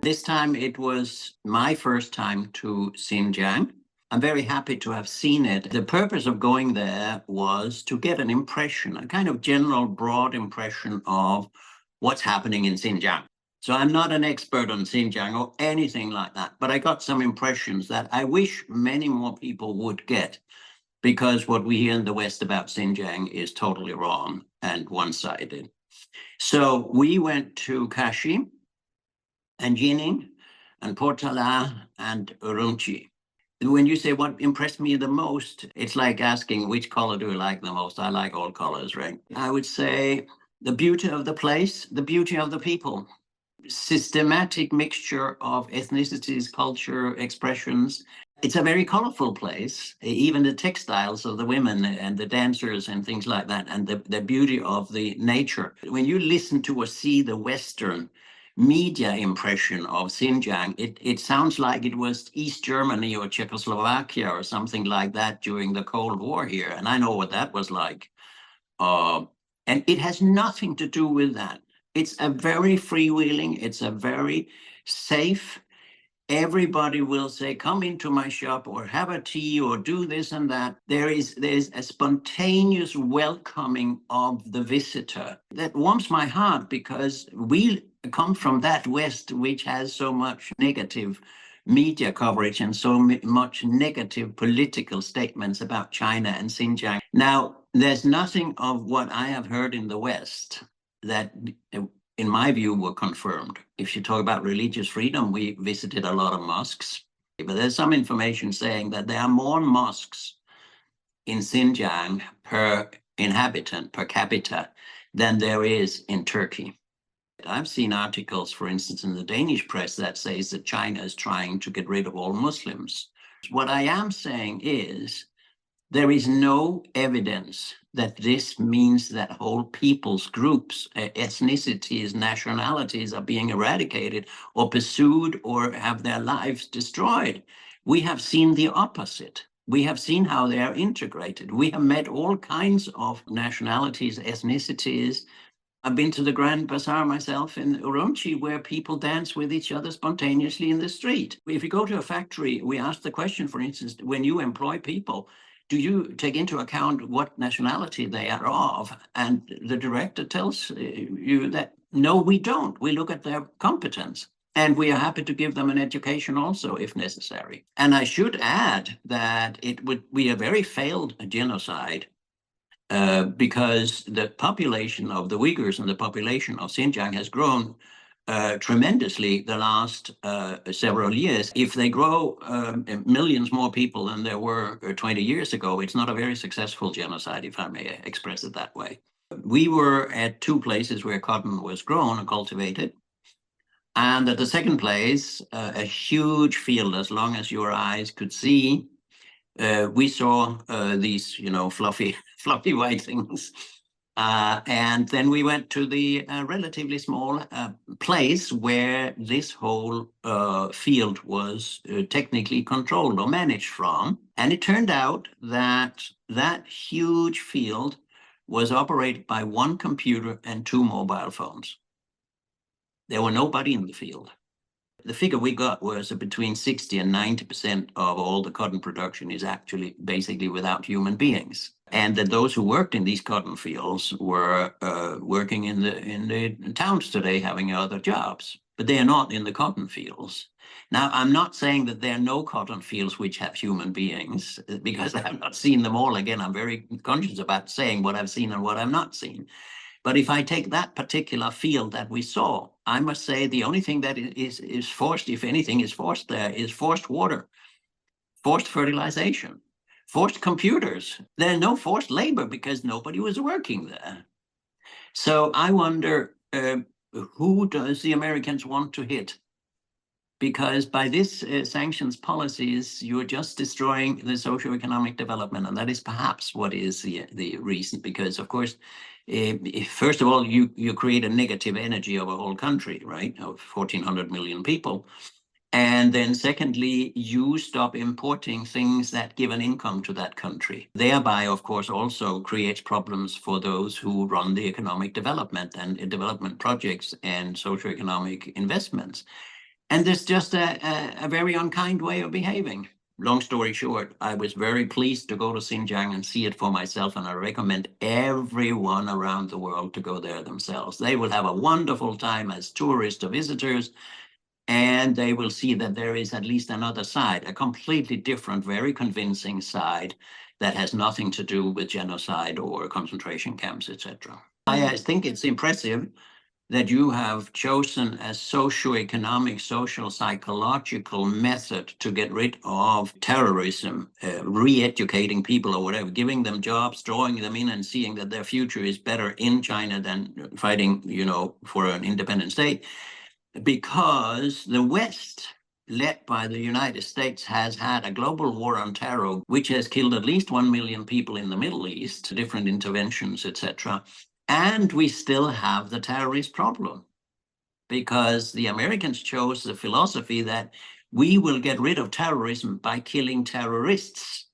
This time it was my first time to Xinjiang. I'm very happy to have seen it. The purpose of going there was to get an impression, a kind of general broad impression of what's happening in Xinjiang. So I'm not an expert on Xinjiang or anything like that, but I got some impressions that I wish many more people would get, because what we hear in the West about Xinjiang is totally wrong and one-sided. So we went to Kashi and Jining and Portala and Urumqi. When you say what impressed me the most, it's like asking which color do you like the most? I like all colors, right? I would say the beauty of the place, the beauty of the people, systematic mixture of ethnicities, culture, expressions. It's a very colorful place, even the textiles of the women and the dancers and things like that, and the beauty of the nature. When you listen to or see the Western media impression of Xinjiang, it sounds like it was East Germany or Czechoslovakia or something like that during the Cold War here. And I know what that was like. And it has nothing to do with that. It's a very freewheeling, it's a very safe. Everybody will say, come into my shop or have a tea or do this and that. There's a spontaneous welcoming of the visitor that warms my heart, because we come from that West, which has so much negative media coverage and so much negative political statements about China and Xinjiang. Now, there's nothing of what I have heard in the West that, in my view, were confirmed. If you talk about religious freedom, we visited a lot of mosques, but there's some information saying that there are more mosques in Xinjiang per inhabitant, per capita, than there is in Turkey. I've seen articles, for instance, in the Danish press that says that China is trying to get rid of all Muslims. What I am saying is there is no evidence that this means that whole peoples, groups, ethnicities, nationalities are being eradicated or pursued or have their lives destroyed. We have seen the opposite. We have seen how they are integrated. We have met all kinds of nationalities, ethnicities. I've been to the Grand Bazaar myself in Urumqi, where people dance with each other spontaneously in the street. If you go to a factory, we ask the question, for instance, when you employ people, do you take into account what nationality they are of? And the director tells you that, no, we don't. We look at their competence. And we are happy to give them an education also, if necessary. And I should add that it would be a very failed genocide, because the population of the Uyghurs and the population of Xinjiang has grown tremendously the last several years. If they grow millions more people than there were 20 years ago, it's not a very successful genocide, if I may express it that way. We were at two places where cotton was grown and cultivated. And at the second place, a huge field, as long as your eyes could see. We saw these, fluffy white things. And then we went to the relatively small place where this whole field was technically controlled or managed from. And it turned out that that huge field was operated by one computer and two mobile phones. There were nobody in the field. The figure we got was that between 60 and 90% of all the cotton production is actually basically without human beings. And that those who worked in these cotton fields were working in the towns today, having other jobs, but they are not in the cotton fields. Now, I'm not saying that there are no cotton fields which have human beings, because I have not seen them all. Again, I'm very conscious about saying what I've seen and what I've not seen. But if I take that particular field that we saw, I must say the only thing that is forced, if anything is forced there, is forced water, forced fertilization, forced computers. There's no forced labor because nobody was working there. So I wonder, who does the Americans want to hit? Because by this sanctions policies, you're just destroying the socioeconomic development. And that is perhaps what is the reason. Because, of course, first of all, you create a negative energy of a whole country, right, of 1,400 million people. And then secondly, you stop importing things that give an income to that country. Thereby, of course, also creates problems for those who run the economic development and development projects and socioeconomic investments. And there's just a very unkind way of behaving. Long story short, I was very pleased to go to Xinjiang and see it for myself, and I recommend everyone around the world to go there themselves. They will have a wonderful time as tourists or visitors, and they will see that there is at least another side, a completely different, very convincing side that has nothing to do with genocide or concentration camps, etc. I think it's impressive that you have chosen a socio-economic, social, psychological method to get rid of terrorism, re-educating people or whatever, giving them jobs, drawing them in and seeing that their future is better in China than fighting, for an independent state. Because the West, led by the United States, has had a global war on terror, which has killed at least 1 million people in the Middle East, different interventions, etc. And we still have the terrorist problem because the Americans chose the philosophy that we will get rid of terrorism by killing terrorists.